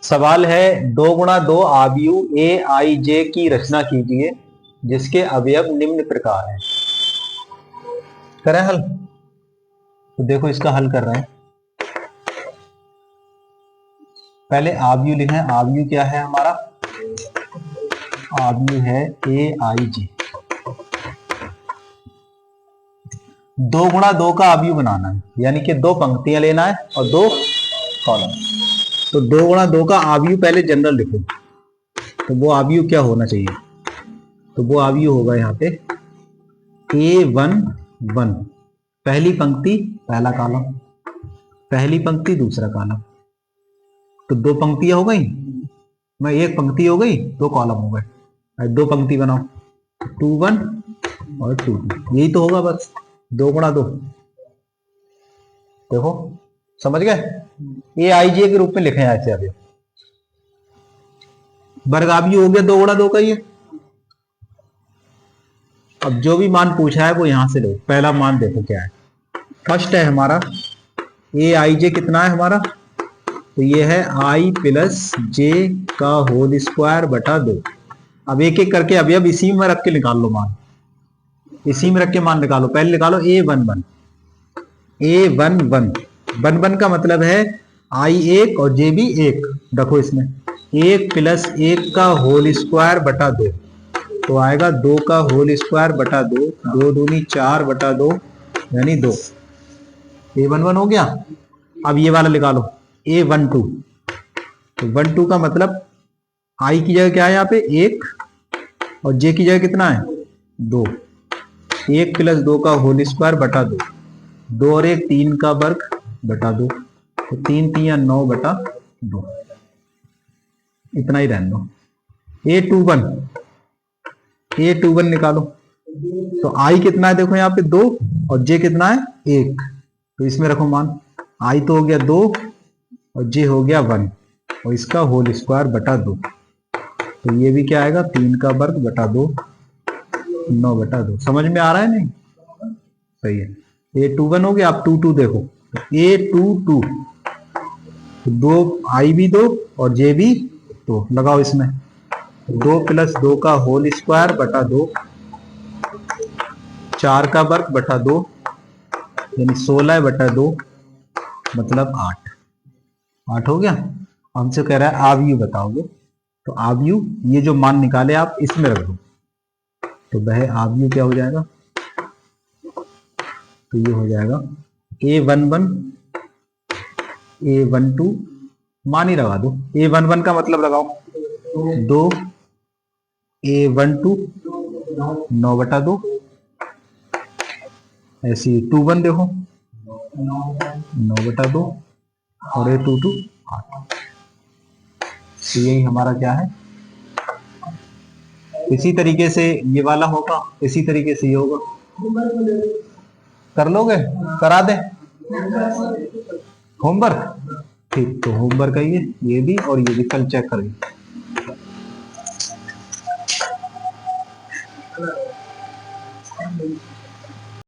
सवाल है 2 × 2 आव्यूह ए आई जे की रचना कीजिए जिसके अवयव निम्न प्रकार हैं। करें हल? तो देखो इसका हल कर रहे हैं। पहले आव्यूह लिखें। आव्यूह क्या है हमारा? आव्यूह है ए आई जे। 2 × 2 का आव्यूह बनाना है, यानी कि 2 पंक्तियां लेना है और 2 कॉलम। तो 2 × 2 का आव्यूह पहले जनरल लिखो। तो वो आव्यूह क्या होना चाहिए? तो वो आव्यूह होगा यहाँ पे A1 1, पहली पंक्ति पहला कॉलम, पहली पंक्ति दूसरा कॉलम। तो 2 पंक्तियां हो गई, मैं 1 पंक्ति हो गई, 2 कॉलम हो गए। 2 पंक्ति बनाओ, 2 1 और 2 2, यही तो होगा बस 2 × 2। देखो समझ गए? ए आई जे के रूप में लिखे हैं ऐसे। अभी वर्गाव्यूह हो गया 2 × 2 का ये। अब जो भी मान पूछा है वो यहां से लो। पहला मान देखो क्या है। फर्स्ट है हमारा ए आई जे, कितना है हमारा? तो ये है आई प्लस जे का होल स्क्वायर बटा 2। अब एक एक करके अभी इसी में रख के निकाल लो मान, इसी में रख के मान निकालो। पहले निकालो A1 1, A1 1, 1 1 का मतलब है आई 1 और जे भी 1। देखो इसमें 1 प्लस 1 का होल स्क्वायर बटा 2, तो आएगा 2 का होल स्क्वायर बटा 2, 2 दूनी 4 बटा 2 यानी 2। A1 1 हो गया। अब ये वाला निकालो A1 2। तो 1 2 का मतलब आई की जगह क्या है यहाँ पे 1 और जे की जगह कितना है 2। 1 प्लस 2 का होल स्क्वायर बटा 2, 2 और 1 3 का वर्ग बटा 2, तो 3 3 9 बटा 2। इतना ही रहने दो। A21, A21 निकालो। तो आई कितना है देखो यहाँ पे 2 और जे कितना है 1, तो इसमें रखो मान। आई तो हो गया 2 और जे हो गया 1 और इसका होल स्क्वायर बटा 2, तो ये भी क्या आएगा 3 का वर्ग बटा 2, 9 बटा 2। समझ में आ रहा है? नहीं सही है। A21 हो गया। आप 2 2 देखो, A22, 2 आई भी 2 और जे भी 2 लगाओ इसमें। 2 प्लस 2 का होल स्क्वायर बटा 2, 4 का वर्ग बटा 2 यानी 16 बटा 2 मतलब 8। 8 हो गया। हमसे कह रहा है आव्यूह बताओगे, तो आव्यूह ये जो मान निकाले आप इसमें रख दो, तो वह आव्यूह क्या हो जाएगा? तो ये हो जाएगा A1 1, A1 2, मान ही लगा दो। A1 1 का मतलब लगाओ 2, A1 2 9 बटा 2, ऐसी 2 1 देखो 9 बटा 2 और A22 8। तो यही हमारा क्या है। इसी तरीके से ये वाला होगा, इसी तरीके से ये होगा। कर लोगे? करा दे होमवर्क? ठीक, तो होमवर्क है ये भी और ये भी कल चेक करेंगे।